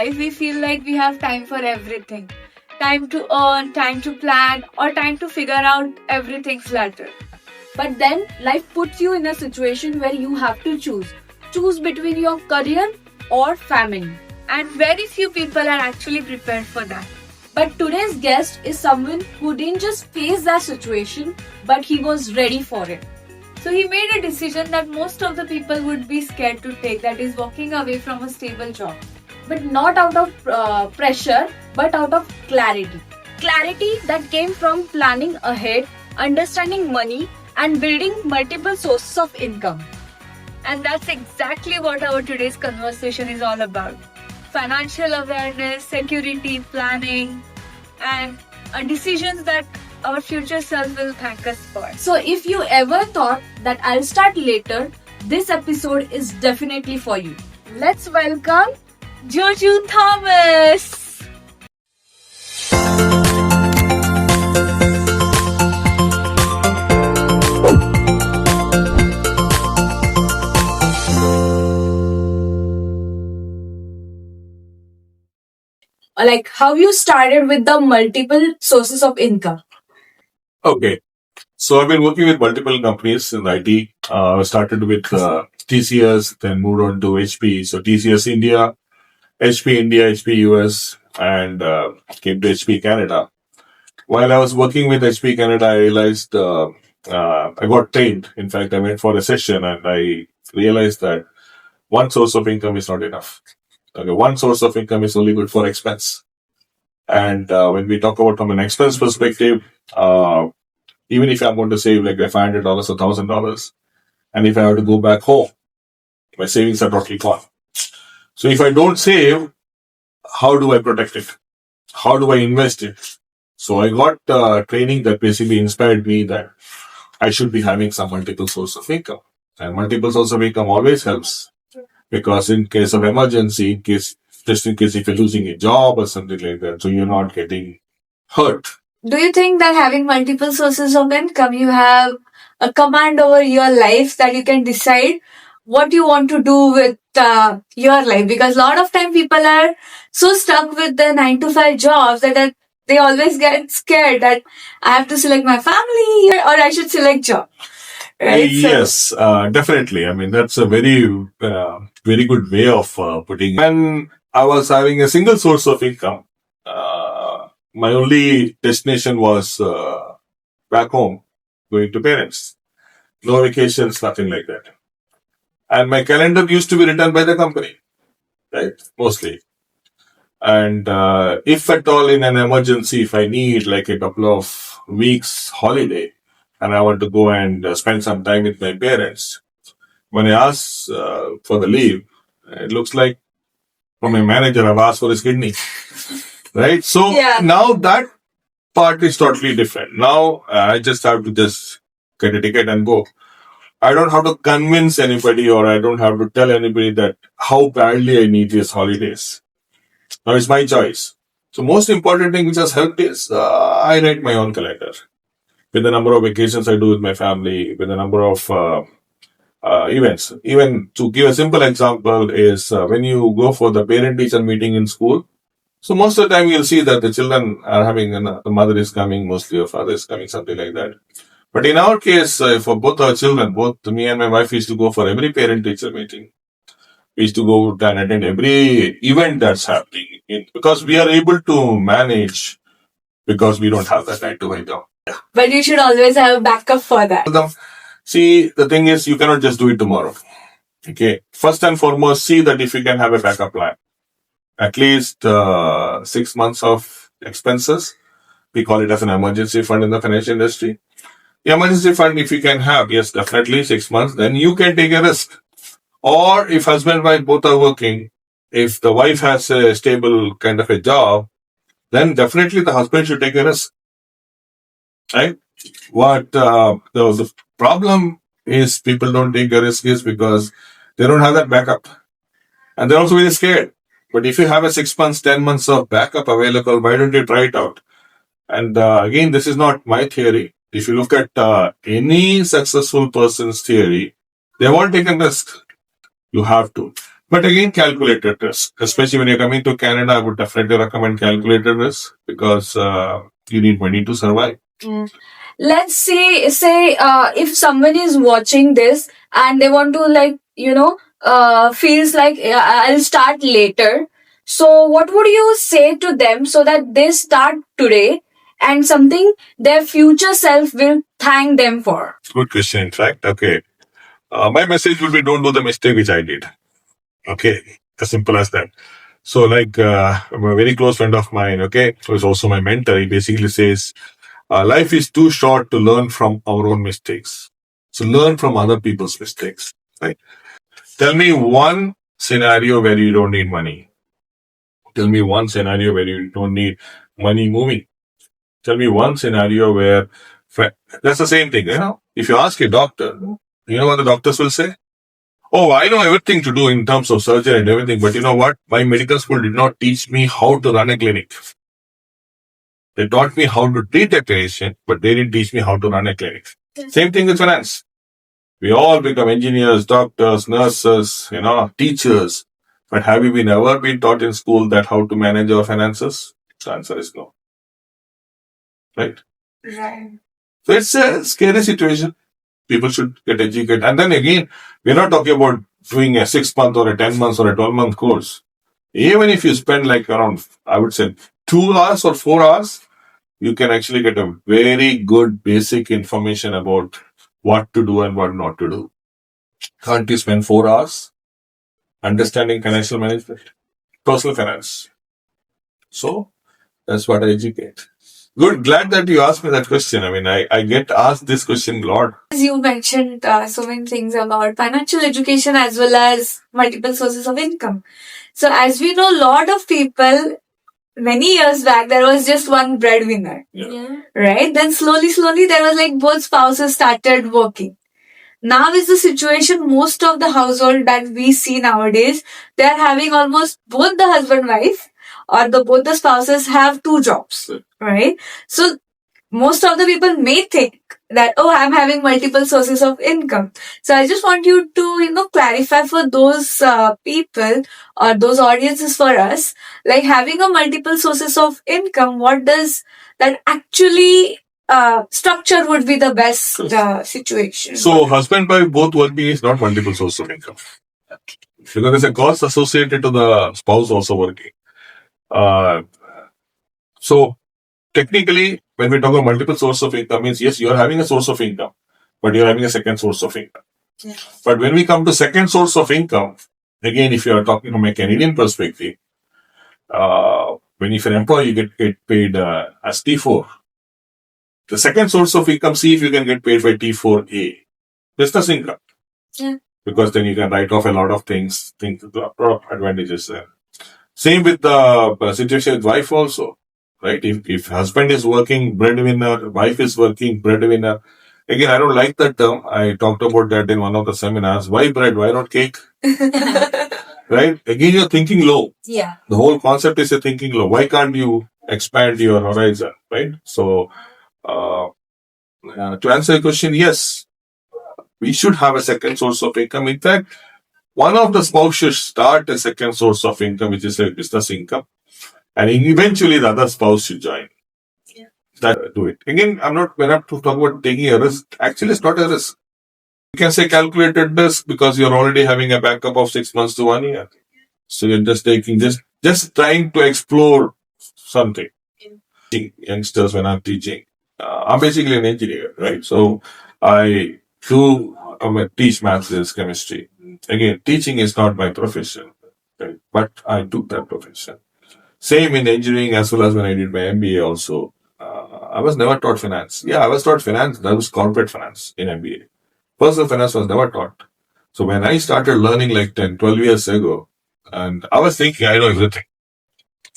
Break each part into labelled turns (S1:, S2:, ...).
S1: life, we feel like we have time for everything. Time to earn, time to plan, or time to figure out everything's later. But then life puts you in a situation where you have to choose. Choose between your career or family. And very few people are actually prepared for that. But today's guest is someone who didn't just face that situation, but he was ready for it. So he made a decision that most of the people would be scared to take, that is walking away from a stable job. But not out of pressure, but out of clarity. Clarity that came from planning ahead, understanding money, and building multiple sources of income. And that's exactly what our today's conversation is all about. Financial awareness, security, planning, and decisions that our future self will thank us for. So if you ever thought that I'll start later, this episode is definitely for you. Let's welcome Joju Thomas. Like how you started with the multiple sources of income.
S2: Okay. So I've been working with multiple companies in IT. I started with TCS, then moved on to HP. So TCS India, HP US, and came to HP Canada. While I was working with HP Canada, I realized I got trained. In fact, I went for a session and I realized that one source of income is not enough. Okay, one source of income is only good for expense. And when we talk about from an expense perspective, even if I'm going to save like $500 or $1,000, and if I have to go back home, my savings are totally gone. So if I don't save, how do I protect it? How do I invest it? So I got training that basically inspired me that I should be having some multiple source of income. And multiple source of income always helps. Because in case of emergency, just in case if you're losing a job or something like that, so you're not getting hurt.
S1: Do you think that having multiple sources of income, you have a command over your life that you can decide what you want to do with your life? Because a lot of time people are so stuck with the 9 to 5 jobs that they always get scared that I have to select my family or I should select job. Right?
S2: Yes, definitely. I mean, that's a very good way of putting it. When I was having a single source of income, my only destination was back home, going to parents. No vacations, nothing like that. And my calendar used to be written by the company, right? Mostly. And if at all in an emergency, if I need like a couple of weeks holiday, and I want to go and spend some time with my parents, when I ask for the leave, it looks like from my manager, I've asked for his kidney. Right? So now that part is totally different. Now I just have to just get a ticket and go. I don't have to convince anybody or I don't have to tell anybody that how badly I need these holidays. Now it's my choice. So most important thing which has helped is I write my own calendar. With the number of vacations I do with my family, with the number of events. Even to give a simple example is when you go for the parent-teacher meeting in school, so most of the time you'll see that the children are having, the mother is coming, mostly or father is coming, something like that. But in our case, for both our children, both me and my wife used to go for every parent-teacher meeting. We used to go and attend every event that's happening because we are able to manage because we don't have that 9 to 5 job.
S1: But you should always have a backup for that.
S2: See, the thing is, you cannot just do it tomorrow. Okay. First and foremost, see that if you can have a backup plan. At least 6 months of expenses. We call it as an emergency fund in the financial industry. The emergency fund, if you can have, yes, definitely 6 months, then you can take a risk. Or if husband and wife both are working, if the wife has a stable kind of a job, then definitely the husband should take a risk. Right? What the problem is people don't take a risk is because they don't have that backup. And they're also very scared. But if you have a 6 months, 10 months of backup available, why don't you try it out? And again, this is not my theory. If you look at any successful person's theory, they won't take a risk. You have to. But again, calculated risk. Especially when you're coming to Canada, I would definitely recommend calculated risk because you need money to survive.
S1: Let's say if someone is watching this and they want to feels like I'll start later. So what would you say to them so that they start today and something their future self will thank them for?
S2: Good question, in fact. Okay. My message would be don't do the mistake which I did. Okay. As simple as that. So like a very close friend of mine, okay, who is also my mentor, he basically says, life is too short to learn from our own mistakes. So learn from other people's mistakes, right? Tell me one scenario where you don't need money. Tell me one scenario where you don't need money moving. Tell me one scenario where that's the same thing. If you ask a doctor, you know what the doctors will say? Oh, I know everything to do in terms of surgery and everything, but you know what? My medical school did not teach me how to run a clinic. They taught me how to treat a patient, but they didn't teach me how to run a clinic. Same thing with finance. We all become engineers, doctors, nurses, teachers. But have we ever been taught in school that how to manage our finances? The answer is no. Right?
S1: Right.
S2: So it's a scary situation. People should get educated. And then again, we're not talking about doing a 6-month or a 10 months or a 12-month course. Even if you spend like around, I would say, 2 hours or 4 hours, you can actually get a very good basic information about what to do and what not to do. Can't you spend 4 hours understanding financial management, personal finance? So that's what I educate. Good. Glad that you asked me that question. I mean, I get asked this question a lot.
S1: As you mentioned so many things about financial education as well as multiple sources of income. So as we know, a lot of people, many years back, there was just one breadwinner.
S2: Yeah.
S1: Right? Then slowly, there was like both spouses started working. Now is the situation most of the household that we see nowadays, they are having almost both the husband wife or both the spouses have 2 jobs, right? So most of the people may think that, oh, I'm having multiple sources of income. So I just want you to, clarify for those people or those audiences for us, like having a multiple sources of income, what does that actually structure would be the best situation?
S2: So husband by both working is not multiple source of income. Because there's a cost associated to the spouse also working. So technically, when we talk about multiple source of income, means yes, you're having a source of income, but you're having a second source of income.
S1: Yeah.
S2: But when we come to second source of income, again, if you are talking from a Canadian perspective, when if you're an employee, you get paid as T4. The second source of income, see if you can get paid by T4A. Business income.
S1: Yeah.
S2: Because then you can write off a lot of things the advantages there. Same with the situation with wife also. Right? If husband is working, breadwinner, wife is working, breadwinner. Again, I don't like that term. I talked about that in one of the seminars. Why bread? Why not cake? Right? Again, you're thinking low.
S1: Yeah.
S2: The whole concept is you're thinking low. Why can't you expand your horizon? Right? So, to answer your question, yes, we should have a second source of income. In fact, one of the spouses should start a second source of income, which is a business income. And eventually the other spouse should join.
S1: Yeah.
S2: That do it. Again, we're not to talk about taking a risk. Actually, it's not a risk. You can say calculated risk because you're already having a backup of 6 months to 1 year. So you're just just trying to explore something. Youngsters, when I'm teaching, I'm basically an engineer, right? So I teach maths, chemistry. Again, teaching is not my profession, right? But I took that profession. Same in engineering as well as when I did my MBA also. I was never taught finance. Yeah, I was taught finance. That was corporate finance in MBA. Personal finance was never taught. So when I started learning like 10, 12 years ago, and I was thinking I know everything.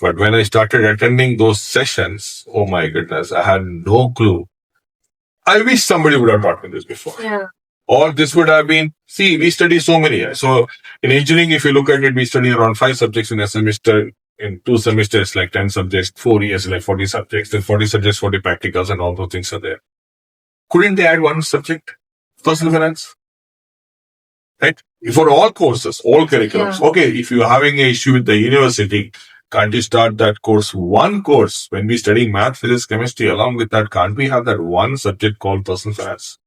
S2: But when I started attending those sessions, oh my goodness, I had no clue. I wish somebody would have taught me this before.
S1: Yeah.
S2: Or this would have been, see, we study so many. So in engineering, if you look at it, we study around 5 subjects in a semester. In 2 semesters, like 10 subjects, 4 years, like 40 subjects, then 40 subjects, 40 practicals, and all those things are there. Couldn't they add one subject? Personal finance? right? For all courses, all curriculums. Yeah. Okay, if you're having an issue with the university, can't you start that course? One course, when we study math, physics, chemistry, along with that, can't we have that one subject called personal finance?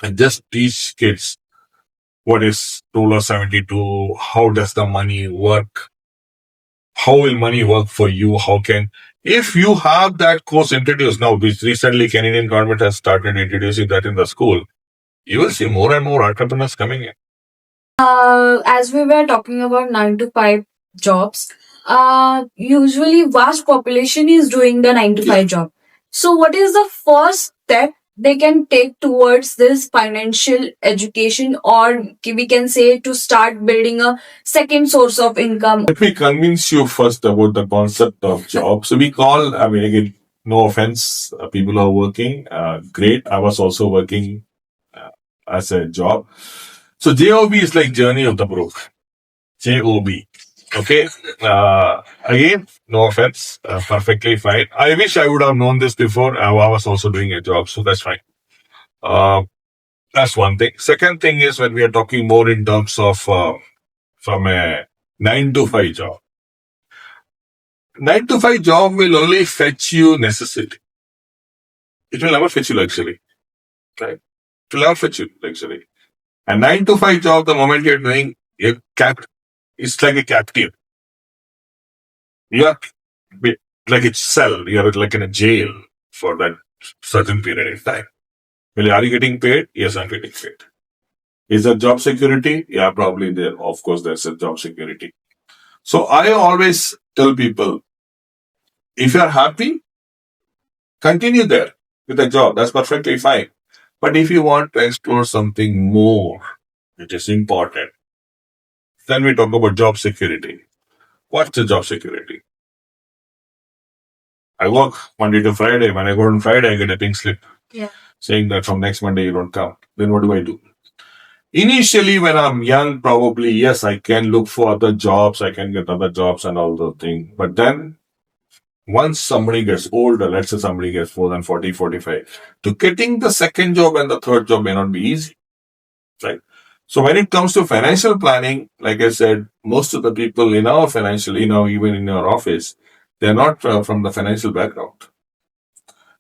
S2: And just teach kids what is ruler 72, how does the money work, how will money work for you, if you have that course introduced now, which recently Canadian government has started introducing that in the school, you will see more and more entrepreneurs coming in.
S1: As we were talking about 9 to 5 jobs, usually vast population is doing the 9 to 5 job. So what is the first step they can take towards this financial education, or we can say to start building a second source of income?
S2: Let me convince you first about the concept of job. So we call, I mean, again, no offense, people who are working, great. I was also working as a job. So JOB is like journey of the broke. JOB. Okay. Again, no offense. Perfectly fine. I wish I would have known this before. I was also doing a job, so that's fine. That's one thing. Second thing is when we are talking more in terms of from a 9 to 5 job. 9 to 5 job will only fetch you necessity. It will never fetch you luxury. Right? It will never fetch you luxury. A 9 to 5 job, the moment you're doing, you're capped. It's like a captive. You're like a cell. You're like in a jail for that certain period of time. Well, are you getting paid? Yes, I'm getting paid. Is there job security? Yeah, probably there. Of course, there's a job security. So I always tell people, if you're happy, continue there with a job. That's perfectly fine. But if you want to explore something more, which is important, then we talk about job security. What's the job security? I work Monday to Friday. When I go on Friday, I get a pink slip saying that from next Monday you don't come. Then what do? Initially, when I'm young, probably, yes, I can look for other jobs. I can get other jobs and all those things. But then once somebody gets older, let's say somebody gets more than 40, 45, to getting the second job and the third job may not be easy. Right? So when it comes to financial planning, like I said, most of the people in our financial, even in our office, they're not from the financial background.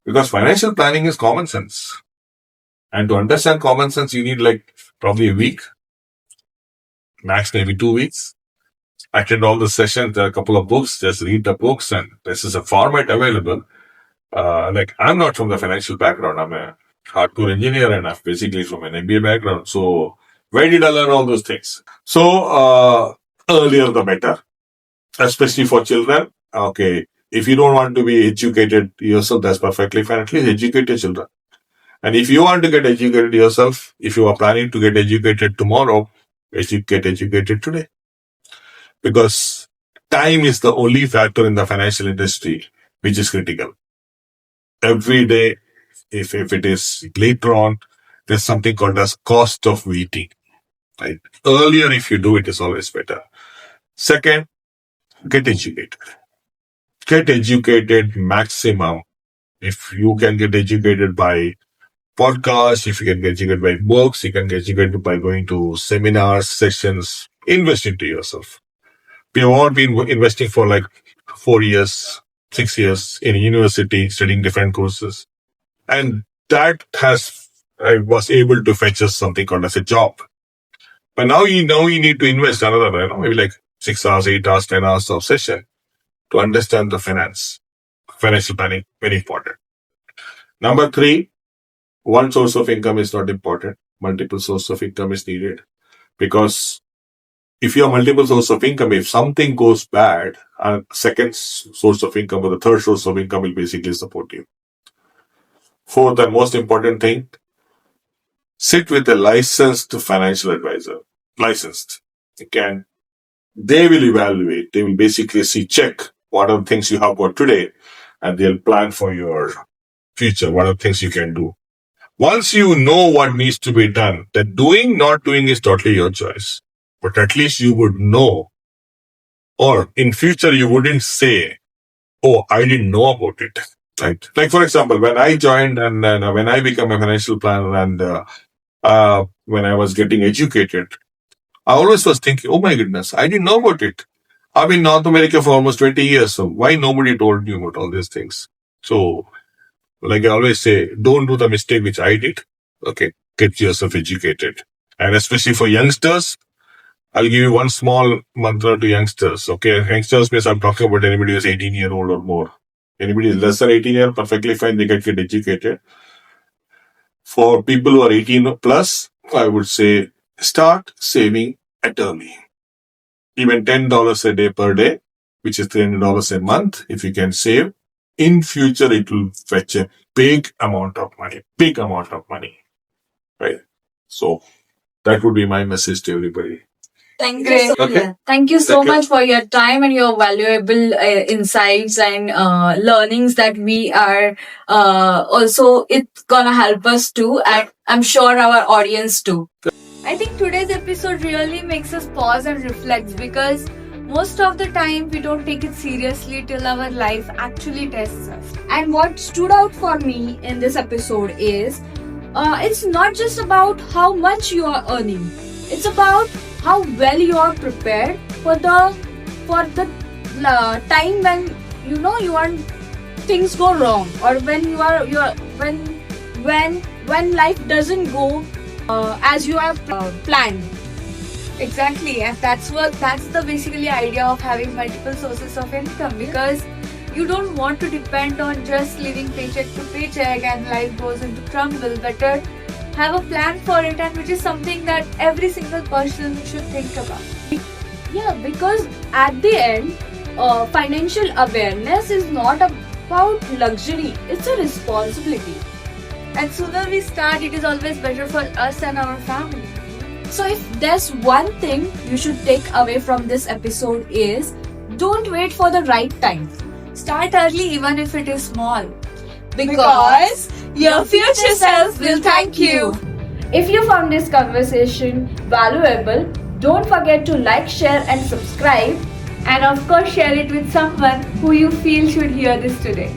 S2: Because financial planning is common sense. And to understand common sense, you need like probably a week, max maybe 2 weeks. Attend all the sessions, there are a couple of books, just read the books, and this is a format available. Like I'm not from the financial background. I'm a hardcore engineer and I'm basically from an MBA background. So where did I learn all those things? So earlier the better, especially for children. Okay, if you don't want to be educated yourself, that's perfectly fine. At least educate your children. And if you want to get educated yourself, if you are planning to get educated tomorrow, get educated today. Because time is the only factor in the financial industry which is critical. Every day, if it is later on, there's something called as cost of waiting. Right? Earlier, if you do it, is always better. Second, get educated. Get educated maximum. If you can get educated by podcasts, if you can get educated by books, you can get educated by going to seminars, sessions, invest into yourself. We have all been investing for like 4 years, 6 years in a university, studying different courses. And that I was able to fetch us something called as a job. But now you need to invest another, maybe like 6 hours, 8 hours, 10 hours of session to understand the financial planning, very important. Number 3, one source of income is not important. Multiple source of income is needed. Because if you have multiple source of income, if something goes bad, a second source of income or the third source of income will basically support you. Fourth and most important thing, sit with a licensed financial advisor. Licensed. They will evaluate. They will basically check what are the things you have got today, and they'll plan for your future. What are the things you can do? Once you know what needs to be done, then doing, not doing is totally your choice. But at least you would know. Or in future, you wouldn't say, oh, I didn't know about it. Right? Like, for example, when I joined and when I became a financial planner and when I was getting educated, I always was thinking, oh my goodness, I didn't know about it. I've been in North America for almost 20 years. So why nobody told me about all these things? So, like I always say, don't do the mistake which I did. Okay. Get yourself educated. And especially for youngsters, I'll give you one small mantra to youngsters. Okay. Youngsters means I'm talking about anybody who's 18-year-old or more. Anybody less than 18 perfectly fine. They can get educated. For people who are 18 plus, I would say start saving at early. Even $10 a day per day, which is $300 a month, if you can save, in future it will fetch a big amount of money. Right? So that would be my message to everybody.
S1: Thank you.
S2: Okay.
S1: Thank you so much for your time and your valuable insights and learnings that we are also, it's gonna help us too, and I'm sure our audience too. I think today's episode really makes us pause and reflect, because most of the time we don't take it seriously till our life actually tests us. And what stood out for me in this episode is it's not just about how much you are earning. It's about how well you are prepared for the time when you are things go wrong, or when when life doesn't go as you have planned. Exactly, and that's the basically idea of having multiple sources of income, because you don't want to depend on just living paycheck to paycheck and life goes into crumble. Better have a plan for it, and which is something that every single person should think about. Yeah, because at the end, financial awareness is not about luxury, it's a responsibility. And sooner we start, it is always better for us and our family. So if there's one thing you should take away from this episode is, don't wait for the right time. Start early even if it is small. Because your future self will thank you. If you found this conversation valuable, don't forget to like, share and subscribe. And of course share it with someone who you feel should hear this today.